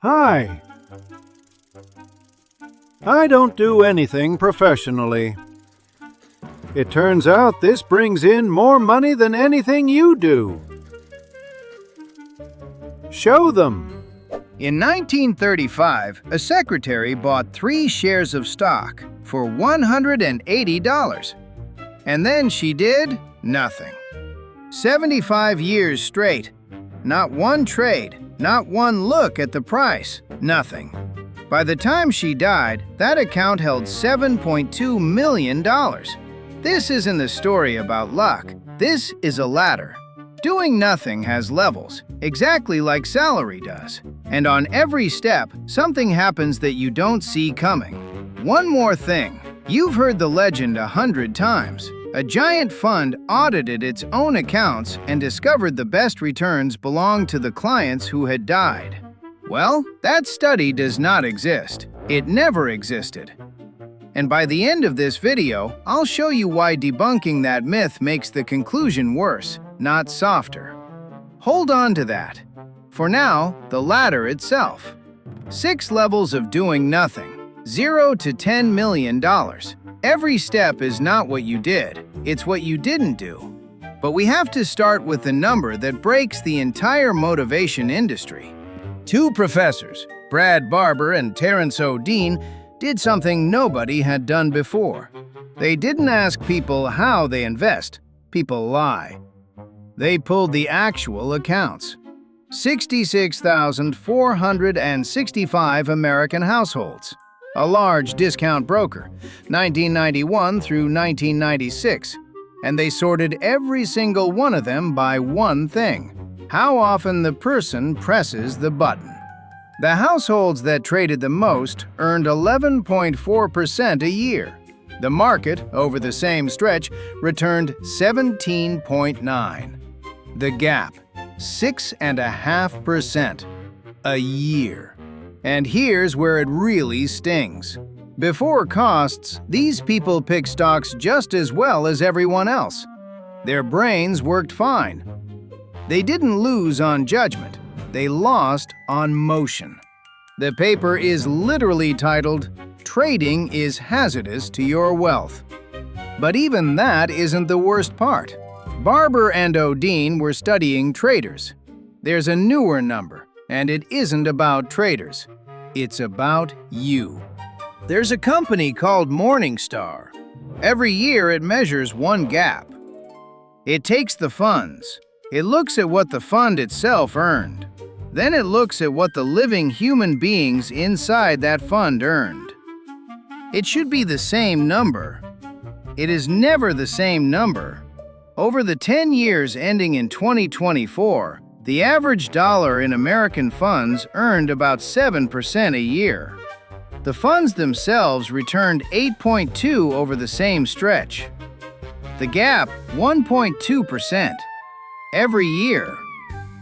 Hi. I don't do anything professionally. It turns out this brings in more money than anything you do. Show them. In 1935, a secretary bought 3 shares of stock for $180. And then she did nothing. 75 years straight. Not one trade, not one look at the price, nothing. By the time she died, that account held $7.2 million. This isn't a story about luck. This is a ladder. Doing nothing has levels, exactly like salary does. And on every step, something happens that you don't see coming. One more thing. You've heard the legend 100 times. A giant fund audited its own accounts and discovered the best returns belonged to the clients who had died. Well, that study does not exist. It never existed. And by the end of this video, I'll show you why debunking that myth makes the conclusion worse, not softer. Hold on to that. For now, the ladder itself. 6 levels of doing nothing. 0 to $10 million. Every step is not what you did, it's what you didn't do. But we have to start with the number that breaks the entire motivation industry. 2 professors, Brad Barber and Terence O'Dean, did something nobody had done before. They didn't ask people how they invest. People lie. They pulled the actual accounts. 66,465 American households. A large discount broker, 1991 through 1996. And they sorted every single one of them by one thing: how often the person presses the button. The households that traded the most earned 11.4% a year. The market, over the same stretch, returned 17.9%. The gap, 6.5% a year. And here's where it really stings. Before costs, these people picked stocks just as well as everyone else. Their brains worked fine. They didn't lose on judgment. They lost on motion. The paper is literally titled, "Trading is Hazardous to Your Wealth." But even that isn't the worst part. Barber and O'Dean were studying traders. There's a newer number, and it isn't about traders. It's about you. There's a company called Morningstar. Every year it measures one gap. It takes the funds. It looks at what the fund itself earned. Then it looks at what the living human beings inside that fund earned. It should be the same number. It is never the same number. Over the 10 years ending in 2024, the average dollar in American funds earned about 7% a year. The funds themselves returned 8.2% over the same stretch. The gap, 1.2%. Every year.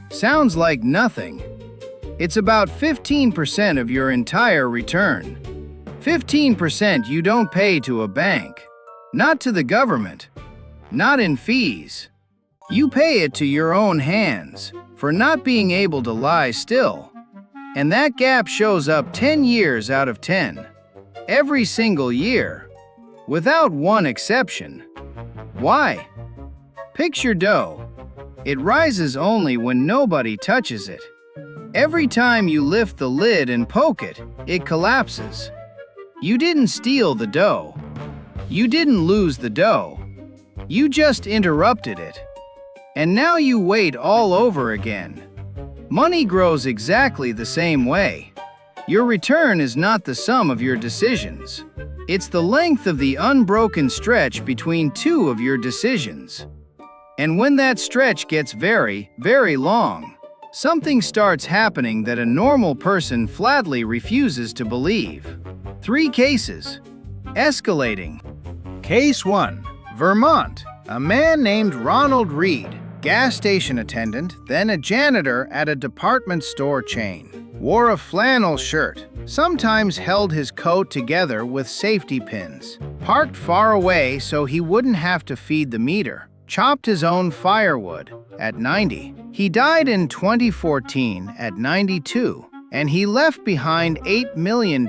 Sounds like nothing. It's about 15% of your entire return. 15% you don't pay to a bank. Not to the government. Not in fees. You pay it to your own hands for not being able to lie still. And that gap shows up 10 years out of 10. Every single year. Without one exception. Why? Picture dough. It rises only when nobody touches it. Every time you lift the lid and poke it, it collapses. You didn't steal the dough. You didn't lose the dough. You just interrupted it. And now you wait all over again. Money grows exactly the same way. Your return is not the sum of your decisions. It's the length of the unbroken stretch between 2 of your decisions. And when that stretch gets very, very long, something starts happening that a normal person flatly refuses to believe. 3 cases. Escalating. Case 1. Vermont. A man named Ronald Reed, gas station attendant, then a janitor at a department store chain. Wore a flannel shirt, sometimes held his coat together with safety pins. Parked far away so he wouldn't have to feed the meter. Chopped his own firewood at 90. He died in 2014 at 92, and he left behind $8 million.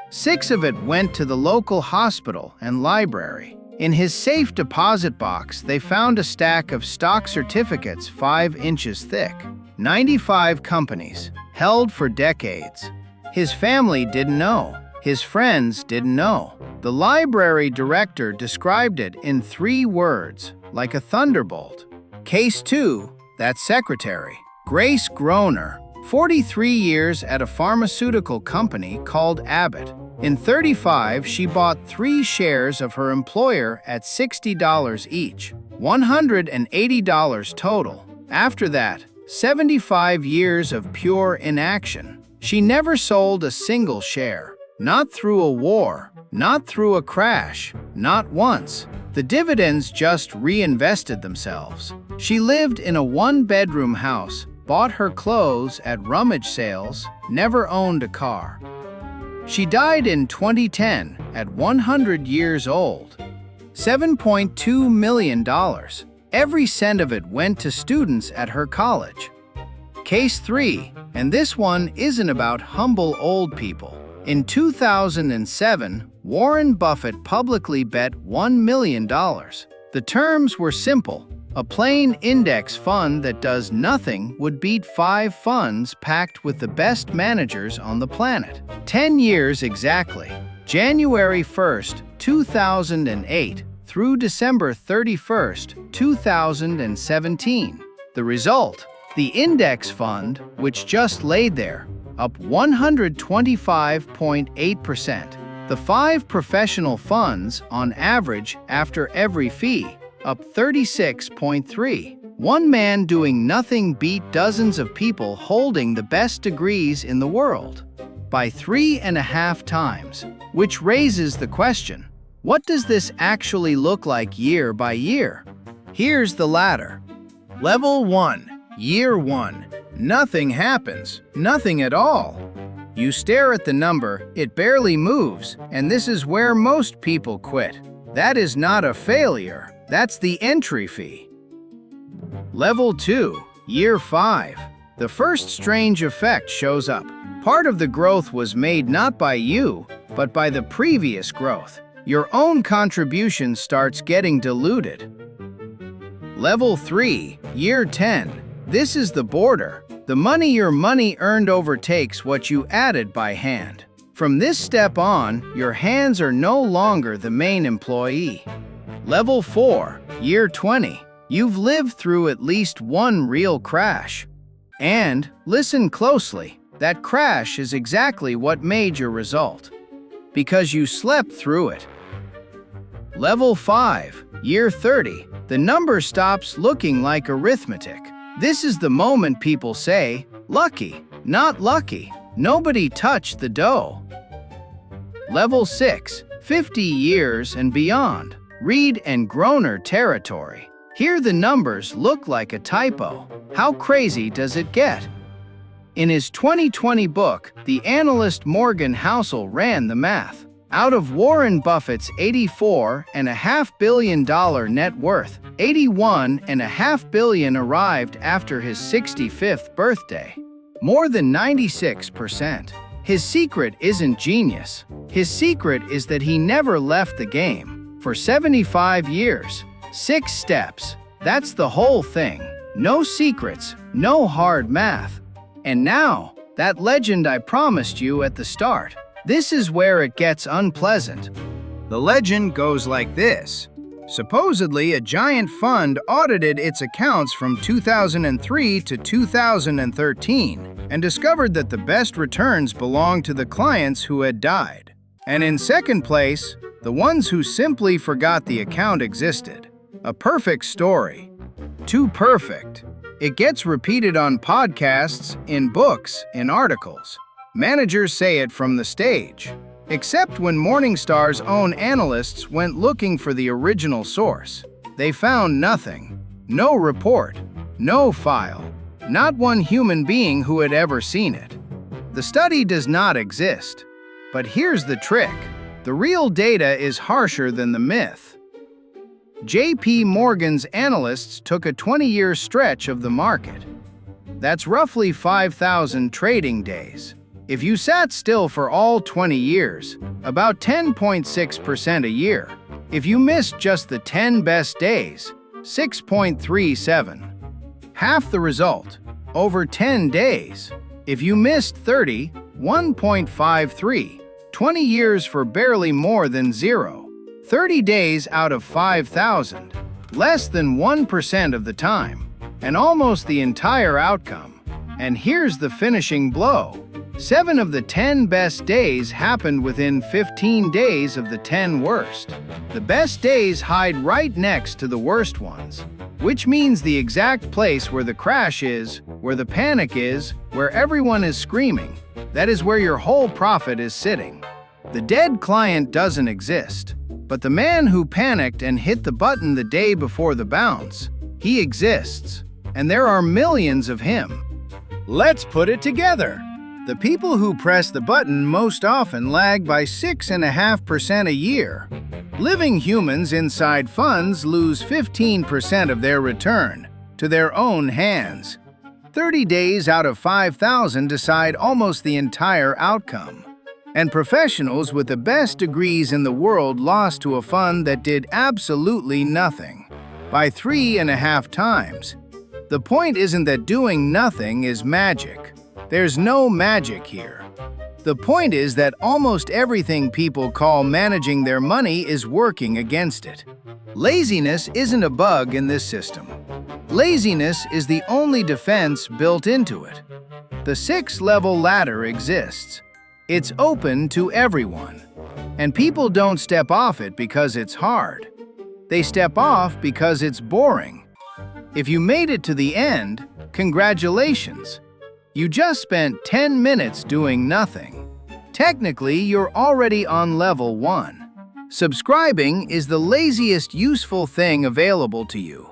6 of it went to the local hospital and library. In his safe deposit box, they found a stack of stock certificates 5 inches thick. 95 companies, held for decades. His family didn't know. His friends didn't know. The library director described it in 3 words, like a thunderbolt. Case 2, that secretary, Grace Groner, 43 years at a pharmaceutical company called Abbott. In 35, she bought 3 shares of her employer at $60 each, $180 total. After that, 75 years of pure inaction. She never sold a single share. Not through a war, not through a crash, not once. The dividends just reinvested themselves. She lived in a 1-bedroom house, bought her clothes at rummage sales, never owned a car. She died in 2010 at 100 years old. $7.2 million. Every cent of it went to students at her college. Case 3, and this one isn't about humble old people. In 2007, Warren Buffett publicly bet $1 million. The terms were simple. A plain index fund that does nothing would beat 5 funds packed with the best managers on the planet. 10 years exactly. January 1st, 2008 through December 31st, 2017. The result? The index fund, which just laid there, up 125.8%. The 5 professional funds, on average, after every fee, up 36.3. One man doing nothing beat dozens of people holding the best degrees in the world by 3.5 times, which raises the question, what does this actually look like year by year? Here's the ladder. Level 1, Year 1. Nothing happens, nothing at all. You stare at the number, it barely moves, and this is where most people quit. That is not a failure. That's the entry fee. Level 2, Year 5. The first strange effect shows up. Part of the growth was made not by you, but by the previous growth. Your own contribution starts getting diluted. Level 3, Year 10. This is the border. The money your money earned overtakes what you added by hand. From this step on, your hands are no longer the main employee. Level 4, Year 20. You've lived through at least one real crash. And, listen closely, that crash is exactly what made your result. Because you slept through it. Level 5, Year 30. The number stops looking like arithmetic. This is the moment people say, lucky, not lucky. Nobody touched the dough. Level 6, 50 years and beyond. Reed and Groner territory. Here the numbers look like a typo. How crazy does it get? In his 2020 book, the analyst Morgan Housel ran the math. Out of Warren Buffett's $84.5 billion net worth, $81.5 billion arrived after his 65th birthday. More than 96%. His secret isn't genius. His secret is that he never left the game. For 75 years. 6 steps. That's the whole thing. No secrets, no hard math. And now, that legend I promised you at the start. This is where it gets unpleasant. The legend goes like this. Supposedly, a giant fund audited its accounts from 2003 to 2013 and discovered that the best returns belonged to the clients who had died. And in second place, the ones who simply forgot the account existed. A perfect story. Too perfect. It gets repeated on podcasts, in books, in articles. Managers say it from the stage. Except when Morningstar's own analysts went looking for the original source. They found nothing. No report. No file. Not one human being who had ever seen it. The study does not exist. But here's the trick. The real data is harsher than the myth. J.P. Morgan's analysts took a 20-year stretch of the market. That's roughly 5,000 trading days. If you sat still for all 20 years, about 10.6% a year. If you missed just the 10 best days, 6.37. Half the result, over 10 days. If you missed 30, 1.53. 20 years for barely more than zero. 30 days out of 5,000. Less than 1% of the time. And almost the entire outcome. And here's the finishing blow. 7 of the 10 best days happened within 15 days of the 10 worst. The best days hide right next to the worst ones, which means the exact place where the crash is, where the panic is, where everyone is screaming. That is where your whole profit is sitting. The dead client doesn't exist, but the man who panicked and hit the button the day before the bounce, he exists, and there are millions of him. Let's put it together. The people who press the button most often lag by 6.5% a year. Living humans inside funds lose 15% of their return to their own hands. 30 days out of 5,000 decide almost the entire outcome. And professionals with the best degrees in the world lost to a fund that did absolutely nothing, by 3.5 times. The point isn't that doing nothing is magic. There's no magic here. The point is that almost everything people call managing their money is working against it. Laziness isn't a bug in this system. Laziness is the only defense built into it. The 6-level ladder exists. It's open to everyone. And people don't step off it because it's hard. They step off because it's boring. If you made it to the end, congratulations. You just spent 10 minutes doing nothing. Technically, you're already on level 1. Subscribing is the laziest useful thing available to you.